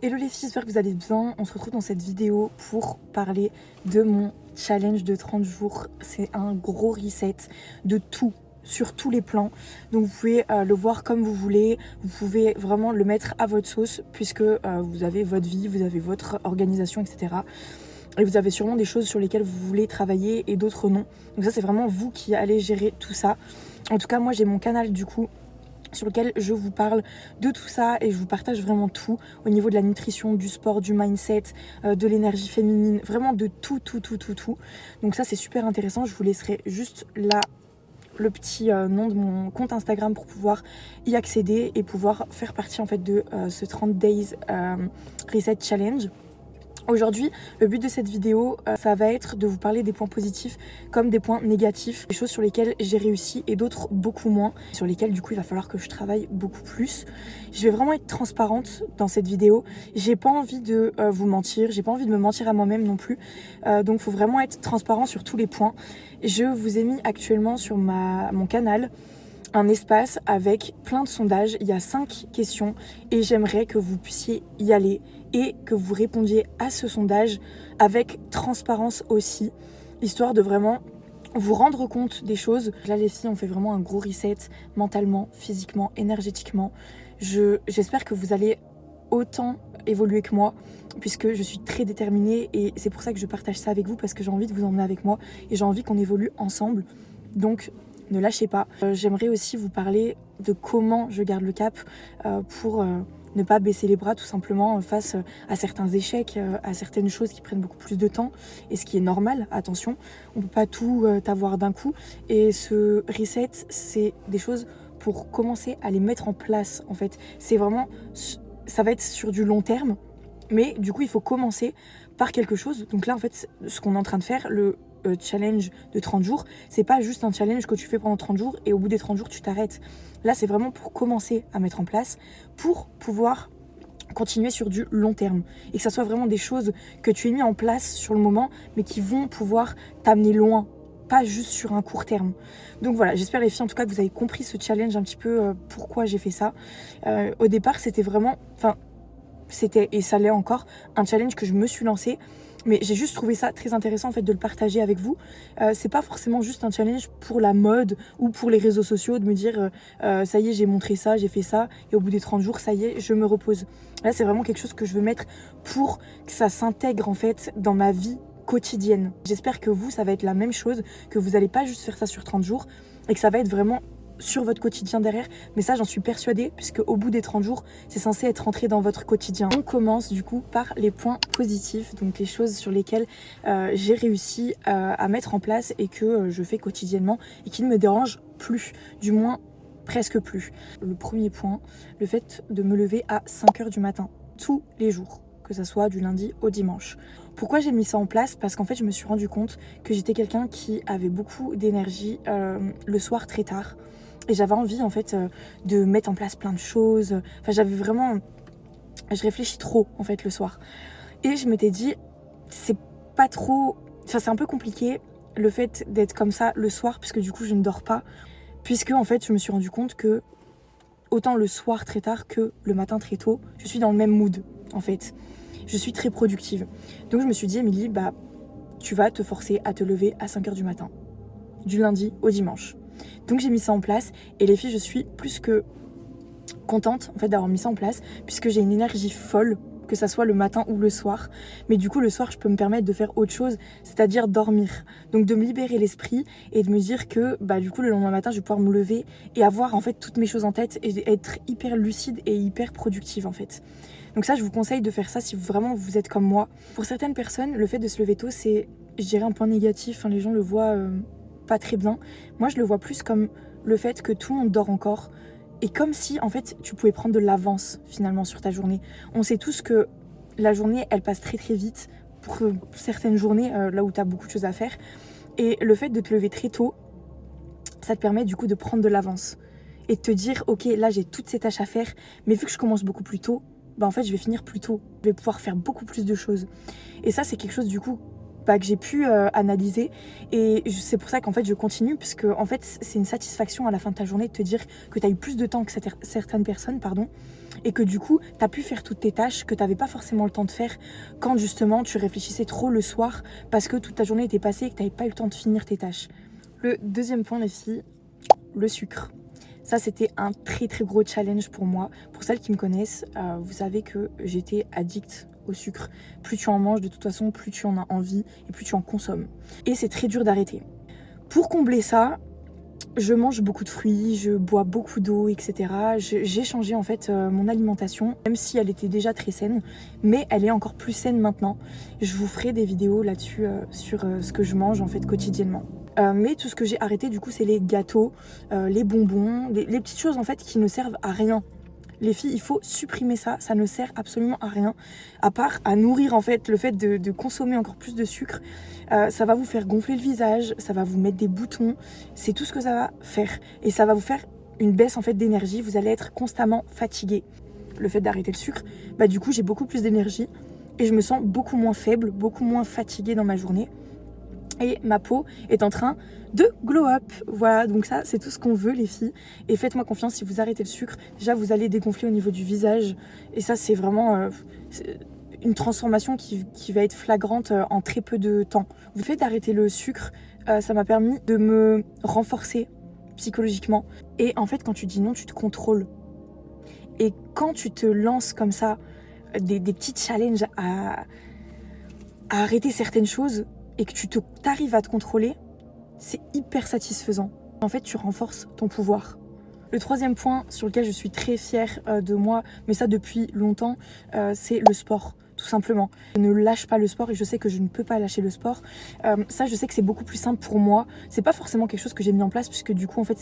Hello les filles, j'espère que vous allez bien. On se retrouve dans cette vidéo pour parler de mon challenge de 30 jours. C'est un gros reset de tout, sur tous les plans. Donc vous pouvez le voir comme vous voulez. Vous pouvez vraiment le mettre à votre sauce puisque vous avez votre vie, vous avez votre organisation, etc. Et vous avez sûrement des choses sur lesquelles vous voulez travailler et d'autres non. Donc ça c'est vraiment vous qui allez gérer tout ça. En tout cas moi j'ai mon canal du coup sur lequel je vous parle de tout ça et je vous partage vraiment tout au niveau de la nutrition, du sport, du mindset, de l'énergie féminine, vraiment de tout. Donc ça c'est super intéressant, je vous laisserai juste là le petit nom de mon compte Instagram pour pouvoir y accéder et pouvoir faire partie en fait de ce 30 Days Reset Challenge. Aujourd'hui, le but de cette vidéo, ça va être de vous parler des points positifs comme des points négatifs, des choses sur lesquelles j'ai réussi et d'autres beaucoup moins, sur lesquelles du coup il va falloir que je travaille beaucoup plus. Je vais vraiment être transparente dans cette vidéo. J'ai pas envie de vous mentir, j'ai pas envie de me mentir à moi-même non plus. Donc il faut vraiment être transparent sur tous les points. Je vous ai mis actuellement sur mon canal un espace avec plein de sondages. Il y a 5 questions et j'aimerais que vous puissiez y aller et que vous répondiez à ce sondage avec transparence aussi, histoire de vraiment vous rendre compte des choses. Là les filles, on fait vraiment un gros reset mentalement, physiquement, énergétiquement. J'espère que vous allez autant évoluer que moi puisque je suis très déterminée et c'est pour ça que je partage ça avec vous, parce que j'ai envie de vous emmener avec moi et j'ai envie qu'on évolue ensemble. Donc ne lâchez pas. J'aimerais aussi vous parler de comment je garde le cap pour ne pas baisser les bras tout simplement face à certains échecs, à certaines choses qui prennent beaucoup plus de temps, et ce qui est normal, attention, on ne peut pas tout avoir d'un coup. Et ce reset, c'est des choses pour commencer à les mettre en place en fait. C'est vraiment, ça va être sur du long terme, mais du coup il faut commencer par quelque chose. Donc là en fait ce qu'on est en train de faire, le challenge de 30 jours, c'est pas juste un challenge que tu fais pendant 30 jours et au bout des 30 jours tu t'arrêtes. Là c'est vraiment pour commencer à mettre en place, pour pouvoir continuer sur du long terme et que ça soit vraiment des choses que tu aies mis en place sur le moment mais qui vont pouvoir t'amener loin, pas juste sur un court terme. Donc voilà, j'espère les filles en tout cas que vous avez compris ce challenge un petit peu, pourquoi j'ai fait ça. Au départ c'était vraiment, c'était, et ça l'est encore, un challenge que je me suis lancé, mais j'ai juste trouvé ça très intéressant en fait de le partager avec vous. C'est pas forcément juste un challenge pour la mode ou pour les réseaux sociaux, de me dire ça y est j'ai montré ça, j'ai fait ça et au bout des 30 jours ça y est je me repose. Là c'est vraiment quelque chose que je veux mettre pour que ça s'intègre en fait dans ma vie quotidienne. J'espère que vous ça va être la même chose, que vous allez pas juste faire ça sur 30 jours et que ça va être vraiment sur votre quotidien derrière, mais ça j'en suis persuadée puisque au bout des 30 jours c'est censé être rentré dans votre quotidien. On commence du coup par les points positifs, donc les choses sur lesquelles j'ai réussi à mettre en place et que je fais quotidiennement et qui ne me dérangent plus, du moins presque plus. Le premier point, le fait de me lever à 5h du matin tous les jours, que ça soit du lundi au dimanche. Pourquoi j'ai mis ça en place? Parce qu'en fait je me suis rendu compte que j'étais quelqu'un qui avait beaucoup d'énergie le soir très tard. Et j'avais envie en fait de mettre en place plein de choses. Enfin j'avais vraiment... Je réfléchis trop en fait le soir. Et je m'étais dit, c'est pas trop... Enfin c'est un peu compliqué le fait d'être comme ça le soir, puisque du coup je ne dors pas. Puisque en fait je me suis rendu compte que autant le soir très tard que le matin très tôt, je suis dans le même mood en fait. Je suis très productive. Donc je me suis dit, Émilie, bah tu vas te forcer à te lever à 5h du matin. Du lundi au dimanche. Donc j'ai mis ça en place et les filles je suis plus que contente en fait d'avoir mis ça en place puisque j'ai une énergie folle, que ça soit le matin ou le soir, mais du coup le soir je peux me permettre de faire autre chose, c'est-à-dire dormir, donc de me libérer l'esprit et de me dire que bah du coup le lendemain matin je vais pouvoir me lever et avoir en fait toutes mes choses en tête et être hyper lucide et hyper productive en fait. Donc ça je vous conseille de faire ça si vraiment vous êtes comme moi. Pour certaines personnes le fait de se lever tôt c'est, je dirais, un point négatif, les gens le voient pas très bien. Moi je le vois plus comme le fait que tout le monde dort encore et comme si en fait tu pouvais prendre de l'avance finalement sur ta journée. On sait tous que la journée elle passe très très vite pour certaines journées là où tu as beaucoup de choses à faire, et le fait de te lever très tôt ça te permet du coup de prendre de l'avance et de te dire ok là j'ai toutes ces tâches à faire, mais vu que je commence beaucoup plus tôt, bah en fait je vais finir plus tôt, je vais pouvoir faire beaucoup plus de choses. Et ça c'est quelque chose du coup que j'ai pu analyser, et c'est pour ça qu'en fait je continue, parce que en fait c'est une satisfaction à la fin de ta journée de te dire que tu as eu plus de temps que certaines personnes, pardon, et que du coup tu as pu faire toutes tes tâches que tu n'avais pas forcément le temps de faire quand justement tu réfléchissais trop le soir parce que toute ta journée était passée et que tu n'avais pas eu le temps de finir tes tâches. Le deuxième point les filles, le sucre. Ça, c'était un très très gros challenge pour moi. Pour celles qui me connaissent, vous savez que j'étais addict au sucre. Plus tu en manges, de toute façon, plus tu en as envie et plus tu en consommes. Et c'est très dur d'arrêter. Pour combler ça, je mange beaucoup de fruits, je bois beaucoup d'eau, etc. J'ai changé en fait mon alimentation, même si elle était déjà très saine, mais elle est encore plus saine maintenant. Je vous ferai des vidéos là-dessus sur ce que je mange en fait quotidiennement. Mais tout ce que j'ai arrêté du coup c'est les gâteaux, les bonbons, les petites choses en fait qui ne servent à rien. Les filles, il faut supprimer ça, ça ne sert absolument à rien, à part à nourrir en fait le fait de consommer encore plus de sucre. Ça va vous faire gonfler le visage, ça va vous mettre des boutons, c'est tout ce que ça va faire. Et ça va vous faire une baisse en fait d'énergie, vous allez être constamment fatigué. Le fait d'arrêter le sucre, bah du coup j'ai beaucoup plus d'énergie et je me sens beaucoup moins faible, beaucoup moins fatiguée dans ma journée. Et ma peau est en train de glow up. Voilà, donc ça c'est tout ce qu'on veut les filles. Et faites-moi confiance, si vous arrêtez le sucre, déjà vous allez dégonfler au niveau du visage. Et ça c'est vraiment une transformation qui va être flagrante en très peu de temps. Le fait d'arrêter le sucre, ça m'a permis de me renforcer psychologiquement. Et en fait quand tu dis non, tu te contrôles. Et quand tu te lances comme ça, des petits challenges à arrêter certaines choses, et que t'arrives à te contrôler, c'est hyper satisfaisant. En fait, tu renforces ton pouvoir. Le troisième point sur lequel je suis très fière de moi, mais ça depuis longtemps, c'est le sport, tout simplement. Je ne lâche pas le sport et je sais que je ne peux pas lâcher le sport. Ça, je sais que c'est beaucoup plus simple pour moi. C'est pas forcément quelque chose que j'ai mis en place puisque du coup, en fait,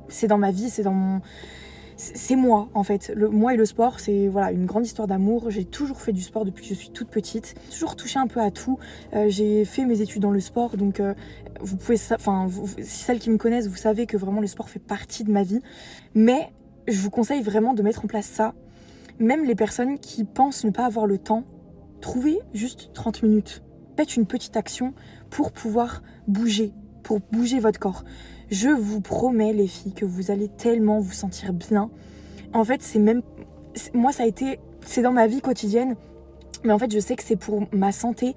c'est dans ma vie, c'est moi en fait. Moi et le sport, c'est voilà, une grande histoire d'amour. J'ai toujours fait du sport depuis que je suis toute petite. J'ai toujours touché un peu à tout. J'ai fait mes études dans le sport, donc vous pouvez, si celles qui me connaissent, vous savez que vraiment le sport fait partie de ma vie. Mais je vous conseille vraiment de mettre en place ça. Même les personnes qui pensent ne pas avoir le temps, trouvez juste 30 minutes. Faites une petite action pour pouvoir bouger votre corps. Je vous promets les filles que vous allez tellement vous sentir bien. En fait moi c'est dans ma vie quotidienne, mais en fait je sais que c'est pour ma santé.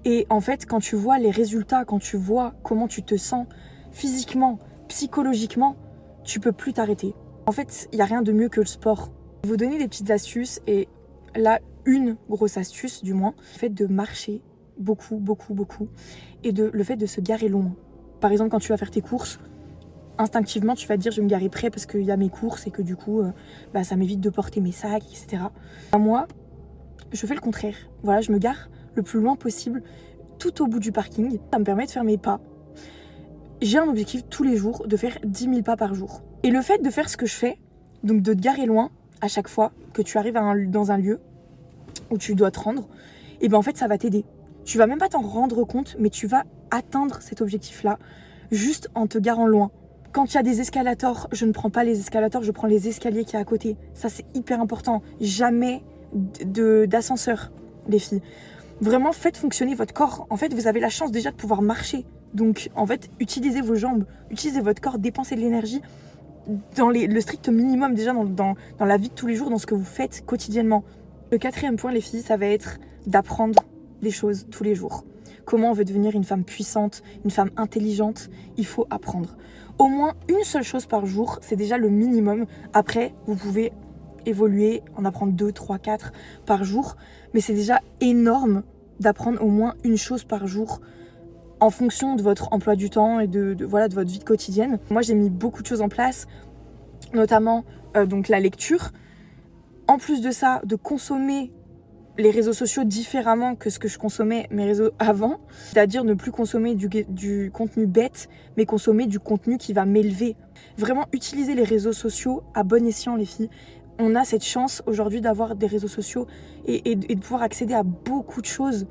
Et en fait quand tu vois les résultats, quand tu vois comment tu te sens physiquement, psychologiquement, tu peux plus t'arrêter. En fait il n'y a rien de mieux que le sport. Je vais vous donner des petites astuces et là une grosse astuce du moins, le fait de marcher beaucoup et le fait de se garer loin. Par exemple quand tu vas faire tes courses, instinctivement tu vas te dire je vais me garer près parce qu'il y a mes courses et que du coup ça m'évite de porter mes sacs, etc. Moi je fais le contraire, voilà, je me gare le plus loin possible tout au bout du parking, ça me permet de faire mes pas. J'ai un objectif tous les jours de faire 10 000 pas par jour. Et le fait de faire ce que je fais, donc de te garer loin à chaque fois que tu arrives dans un lieu où tu dois te rendre, et ben en fait ça va t'aider. Tu vas même pas t'en rendre compte, mais tu vas atteindre cet objectif-là juste en te garant loin. Quand il y a des escalators, je ne prends pas les escalators, je prends les escaliers qui est à côté. Ça, c'est hyper important. Jamais d'ascenseur, les filles. Vraiment, faites fonctionner votre corps. En fait, vous avez la chance déjà de pouvoir marcher. Donc, en fait, utilisez vos jambes, utilisez votre corps, dépensez de l'énergie dans le strict minimum déjà dans la vie de tous les jours, dans ce que vous faites quotidiennement. Le quatrième point, les filles, ça va être d'apprendre des choses tous les jours. Comment on veut devenir une femme puissante, une femme intelligente, il faut apprendre. Au moins une seule chose par jour, c'est déjà le minimum. Après, vous pouvez évoluer, en apprendre 2, 3, 4 par jour. Mais c'est déjà énorme d'apprendre au moins une chose par jour en fonction de votre emploi du temps et de votre vie quotidienne. Moi, j'ai mis beaucoup de choses en place, notamment donc la lecture. En plus de ça, de consommer les réseaux sociaux différemment que ce que je consommais mes réseaux avant, c'est-à-dire ne plus consommer du contenu bête, mais consommer du contenu qui va m'élever. Vraiment utiliser les réseaux sociaux à bon escient, les filles. On a cette chance aujourd'hui d'avoir des réseaux sociaux et de pouvoir accéder à beaucoup de choses.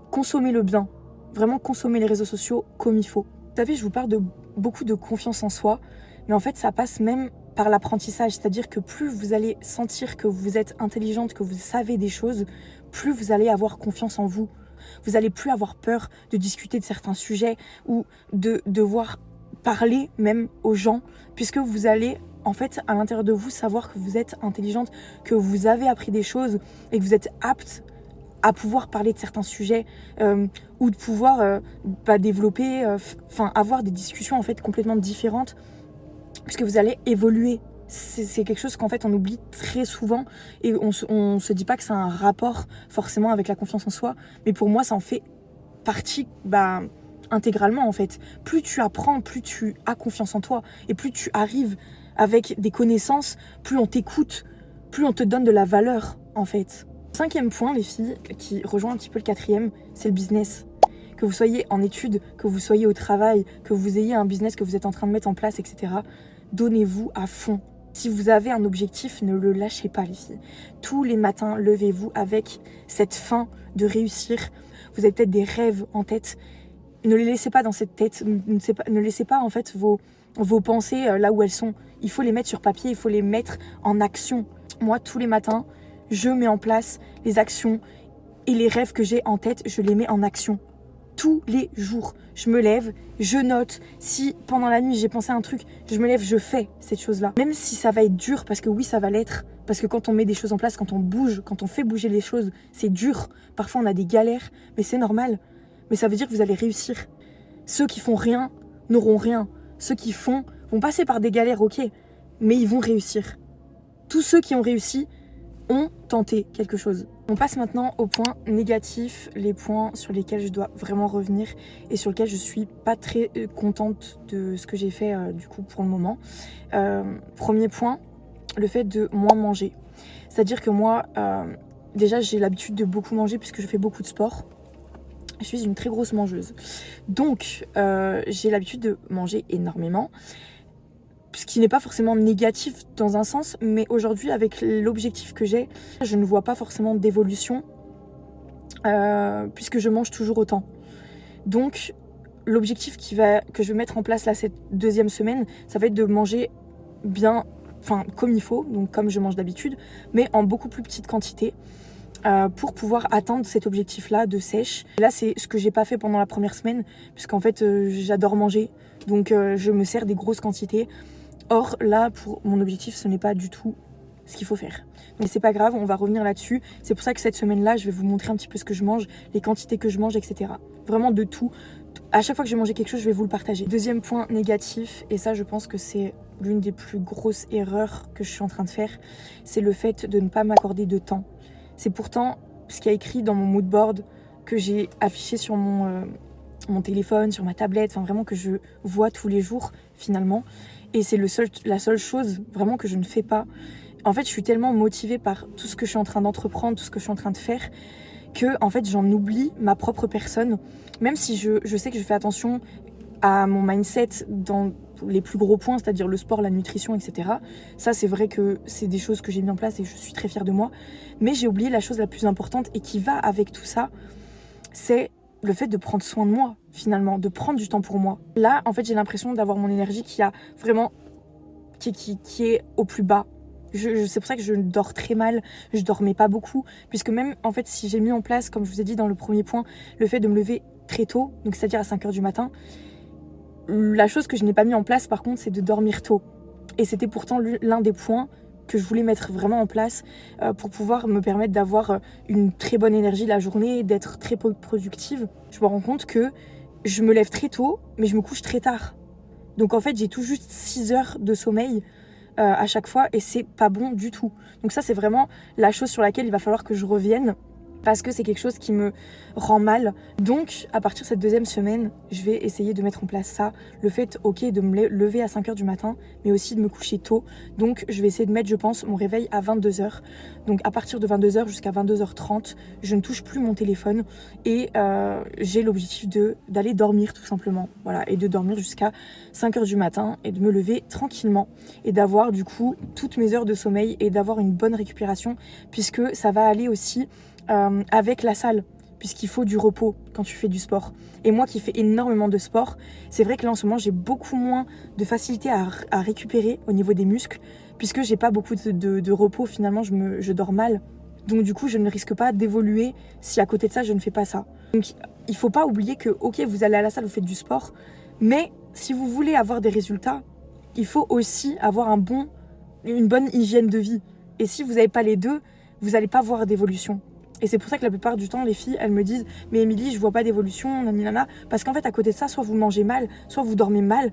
Consommez-le bien. Vraiment consommer les réseaux sociaux comme il faut. Vous savez, je vous parle de beaucoup de confiance en soi, mais en fait ça passe même par l'apprentissage, c'est-à-dire que plus vous allez sentir que vous êtes intelligente, que vous savez des choses, plus vous allez avoir confiance en vous. Vous n'allez plus avoir peur de discuter de certains sujets ou de devoir parler même aux gens, puisque vous allez en fait à l'intérieur de vous savoir que vous êtes intelligente, que vous avez appris des choses et que vous êtes apte à pouvoir parler de certains sujets ou de pouvoir développer, avoir des discussions en fait complètement différentes puisque vous allez évoluer. C'est quelque chose qu'en fait on oublie très souvent et on se dit pas que ça a un rapport forcément avec la confiance en soi, mais pour moi ça en fait partie intégralement en fait. Plus tu apprends, plus tu as confiance en toi et plus tu arrives avec des connaissances, plus on t'écoute, plus on te donne de la valeur en fait. 5e point les filles, qui rejoint un petit peu le 4e, c'est le business. Que vous soyez en études, que vous soyez au travail, que vous ayez un business que vous êtes en train de mettre en place, etc. Donnez-vous à fond. Si vous avez un objectif, ne le lâchez pas les filles. Tous les matins, levez-vous avec cette faim de réussir. Vous avez peut-être des rêves en tête. Ne les laissez pas dans cette tête. Ne laissez pas en fait vos pensées là où elles sont. Il faut les mettre sur papier, il faut les mettre en action. Moi, tous les matins, je mets en place les actions et les rêves que j'ai en tête, je les mets en action. Tous les jours, je me lève, je note. Si pendant la nuit j'ai pensé à un truc, je me lève, je fais cette chose-là. Même si ça va être dur, parce que oui, ça va l'être. Parce que quand on met des choses en place, quand on bouge, quand on fait bouger les choses, c'est dur. Parfois, on a des galères, mais c'est normal. Mais ça veut dire que vous allez réussir. Ceux qui font rien n'auront rien. Ceux qui font vont passer par des galères, ok, mais ils vont réussir. Tous ceux qui ont réussi ont tenté quelque chose. On passe maintenant aux points négatifs, les points sur lesquels je dois vraiment revenir et sur lesquels je suis pas très contente de ce que j'ai fait du coup pour le moment. Premier point, le fait de moins manger. C'est-à-dire que moi, déjà j'ai l'habitude de beaucoup manger puisque je fais beaucoup de sport. Je suis une très grosse mangeuse. Donc j'ai l'habitude de manger énormément. Ce qui n'est pas forcément négatif dans un sens, mais aujourd'hui avec l'objectif que j'ai, je ne vois pas forcément d'évolution puisque je mange toujours autant. Donc l'objectif que je vais mettre en place là cette 2e semaine, ça va être de manger bien, comme il faut, donc comme je mange d'habitude, mais en beaucoup plus petite quantité pour pouvoir atteindre cet objectif-là de sèche. Là c'est ce que j'ai pas fait pendant la première semaine, puisqu'en fait j'adore manger, donc je me sers des grosses quantités. Or là, pour mon objectif, ce n'est pas du tout ce qu'il faut faire. Mais c'est pas grave, on va revenir là-dessus. C'est pour ça que cette semaine-là, je vais vous montrer un petit peu ce que je mange, les quantités que je mange, etc. Vraiment de tout. À chaque fois que je vais manger quelque chose, je vais vous le partager. 2e point négatif, et ça je pense que c'est l'une des plus grosses erreurs que je suis en train de faire, c'est le fait de ne pas m'accorder de temps. C'est pourtant ce qu'il y a écrit dans mon mood board que j'ai affiché sur mon téléphone, sur ma tablette, vraiment que je vois tous les jours finalement. Et c'est la seule chose vraiment que je ne fais pas. En fait, je suis tellement motivée par tout ce que je suis en train d'entreprendre, tout ce que je suis en train de faire, que en fait, j'en oublie ma propre personne. Même si je sais que je fais attention à mon mindset dans les plus gros points, c'est-à-dire le sport, la nutrition, etc. Ça, c'est vrai que c'est des choses que j'ai mis en place et je suis très fière de moi. Mais j'ai oublié la chose la plus importante et qui va avec tout ça, c'est le fait de prendre soin de moi, finalement, de prendre du temps pour moi. Là, en fait, j'ai l'impression d'avoir mon énergie qui a vraiment... qui est au plus bas. C'est pour ça que je dors très mal, je dormais pas beaucoup, puisque même, en fait, si j'ai mis en place, comme je vous ai dit dans le premier point, le fait de me lever très tôt, donc c'est-à-dire à 5h du matin, la chose que je n'ai pas mis en place, par contre, c'est de dormir tôt. Et c'était pourtant l'un des points que je voulais mettre vraiment en place pour pouvoir me permettre d'avoir une très bonne énergie la journée, d'être très productive. Je me rends compte que je me lève très tôt, mais je me couche très tard. Donc en fait, j'ai tout juste 6 heures de sommeil à chaque fois et c'est pas bon du tout. Donc ça, c'est vraiment la chose sur laquelle il va falloir que je revienne parce que c'est quelque chose qui me rend mal. Donc, à partir de cette 2e semaine, je vais essayer de mettre en place ça. Le fait, ok, de me lever à 5h du matin, mais aussi de me coucher tôt. Donc, je vais essayer de mettre, je pense, mon réveil à 22h. Donc, à partir de 22h jusqu'à 22h30, je ne touche plus mon téléphone et j'ai l'objectif d'aller dormir tout simplement. Voilà, et de dormir jusqu'à 5h du matin et de me lever tranquillement et d'avoir du coup toutes mes heures de sommeil et d'avoir une bonne récupération puisque ça va aller aussi avec la salle, puisqu'il faut du repos quand tu fais du sport. Et moi qui fais énormément de sport, c'est vrai que là en ce moment j'ai beaucoup moins de facilité à récupérer au niveau des muscles, puisque j'ai pas beaucoup de repos, finalement je dors mal. Donc du coup je ne risque pas d'évoluer si à côté de ça je ne fais pas ça. Donc il faut pas oublier que ok, vous allez à la salle, vous faites du sport, mais si vous voulez avoir des résultats, il faut aussi avoir un bon une bonne hygiène de vie. Et si vous n'avez pas les deux, vous n'allez pas voir d'évolution. Et c'est pour ça que la plupart du temps, les filles, elles me disent « Mais Émilie, je vois pas d'évolution, nanana. » Parce qu'en fait, à côté de ça, soit vous mangez mal, soit vous dormez mal,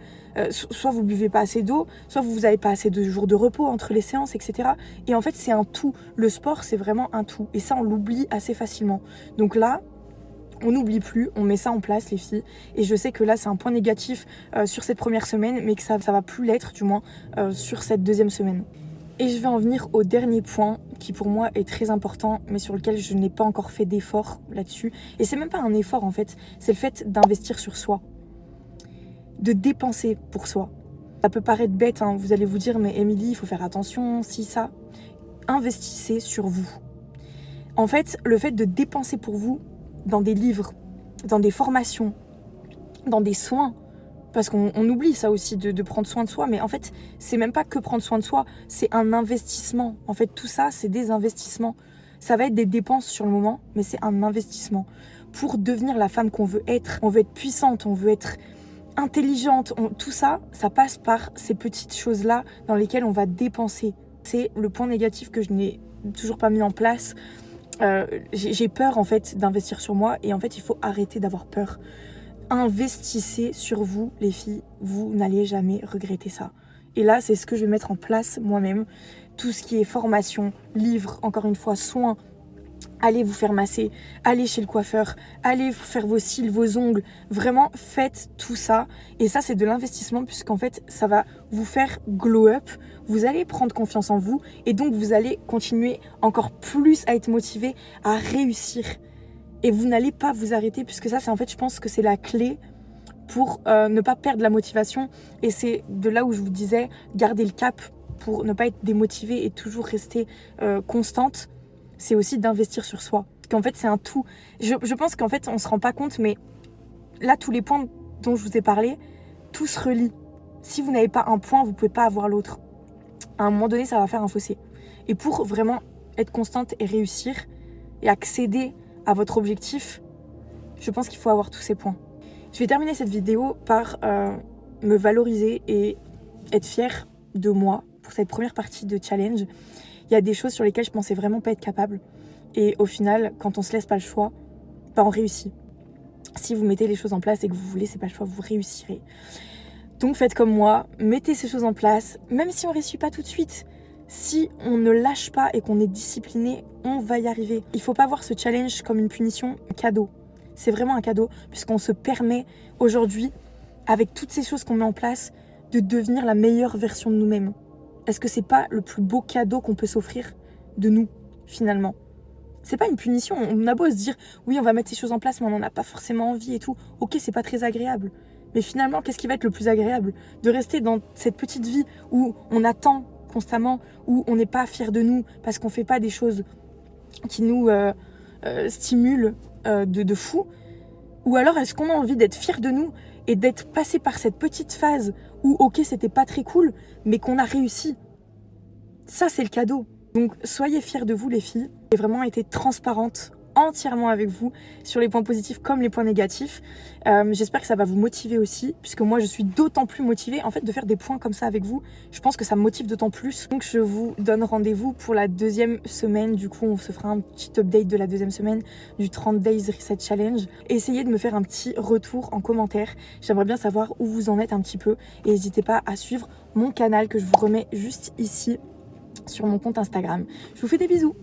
soit vous buvez pas assez d'eau, soit vous n'avez pas assez de jours de repos entre les séances, etc. Et en fait, c'est un tout. Le sport, c'est vraiment un tout. Et ça, on l'oublie assez facilement. Donc là, on n'oublie plus, on met ça en place les filles. Et je sais que là, c'est un point négatif sur cette première semaine, mais que ça va plus l'être, du moins, sur cette deuxième semaine. Et je vais en venir au dernier point qui pour moi est très important mais sur lequel je n'ai pas encore fait d'effort là-dessus. Et c'est même pas un effort en fait, c'est le fait d'investir sur soi, de dépenser pour soi. Ça peut paraître bête, hein, vous allez vous dire mais Émilie, il faut faire attention, si ça. Investissez sur vous. En fait, le fait de dépenser pour vous dans des livres, dans des formations, dans des soins, parce qu'on oublie ça aussi de prendre soin de soi, mais en fait, c'est même pas que prendre soin de soi, c'est un investissement. En fait, tout ça, c'est des investissements. Ça va être des dépenses sur le moment, mais c'est un investissement. Pour devenir la femme qu'on veut être, on veut être puissante, on veut être intelligente, tout ça, ça passe par ces petites choses-là dans lesquelles on va dépenser. C'est le point négatif que je n'ai toujours pas mis en place. J'ai peur en fait d'investir sur moi et en fait, il faut arrêter d'avoir peur. Investissez sur vous, les filles, vous n'allez jamais regretter ça. Et là, c'est ce que je vais mettre en place moi-même. Tout ce qui est formation, livres, encore une fois, soins, allez vous faire masser, allez chez le coiffeur, allez faire vos cils, vos ongles. Vraiment, faites tout ça. Et ça, c'est de l'investissement puisqu'en fait, ça va vous faire glow up. Vous allez prendre confiance en vous et donc vous allez continuer encore plus à être motivé, à réussir. Et vous n'allez pas vous arrêter puisque ça, c'est en fait, je pense que c'est la clé pour ne pas perdre la motivation. Et c'est de là où je vous disais, garder le cap pour ne pas être démotivée et toujours rester constante. C'est aussi d'investir sur soi. Parce qu'en fait, c'est un tout. Je pense qu'en fait, on ne se rend pas compte, mais là, tous les points dont je vous ai parlé, tout se relie. Si vous n'avez pas un point, vous ne pouvez pas avoir l'autre. À un moment donné, ça va faire un fossé. Et pour vraiment être constante et réussir et accéder à votre objectif, je pense qu'il faut avoir tous ces points. Je vais terminer cette vidéo par me valoriser et être fière de moi pour cette première partie de challenge. Il y a des choses sur lesquelles je pensais vraiment pas être capable. Et au final, quand on se laisse pas le choix, on réussit. Si vous mettez les choses en place et que vous voulez, c'est pas le choix, vous réussirez. Donc faites comme moi, mettez ces choses en place, même si on ne réussit pas tout de suite. Si on ne lâche pas et qu'on est discipliné, on va y arriver. Il ne faut pas voir ce challenge comme une punition, un cadeau. C'est vraiment un cadeau puisqu'on se permet aujourd'hui, avec toutes ces choses qu'on met en place, de devenir la meilleure version de nous-mêmes. Est-ce que c'est pas le plus beau cadeau qu'on peut s'offrir de nous, finalement? C'est pas une punition, on a beau se dire oui, on va mettre ces choses en place, mais on n'en a pas forcément envie et tout. Ok, c'est pas très agréable. Mais finalement, qu'est-ce qui va être le plus agréable? De rester dans cette petite vie où on attend constamment, où on n'est pas fier de nous parce qu'on fait pas des choses qui nous stimulent de fou? Ou alors est-ce qu'on a envie d'être fier de nous et d'être passé par cette petite phase où ok, c'était pas très cool, mais qu'on a réussi? Ça, c'est le cadeau. Donc soyez fiers de vous les filles. J'ai vraiment été transparente entièrement avec vous sur les points positifs comme les points négatifs. J'espère que ça va vous motiver aussi, puisque moi je suis d'autant plus motivée en fait de faire des points comme ça avec vous. Je pense que ça me motive d'autant plus. Donc je vous donne rendez-vous pour la deuxième semaine. Du coup on se fera un petit update de la deuxième semaine du 30 Days Reset Challenge. Et essayez de me faire un petit retour en commentaire. J'aimerais bien savoir où vous en êtes un petit peu. Et n'hésitez pas à suivre mon canal que je vous remets juste ici sur mon compte Instagram. Je vous fais des bisous.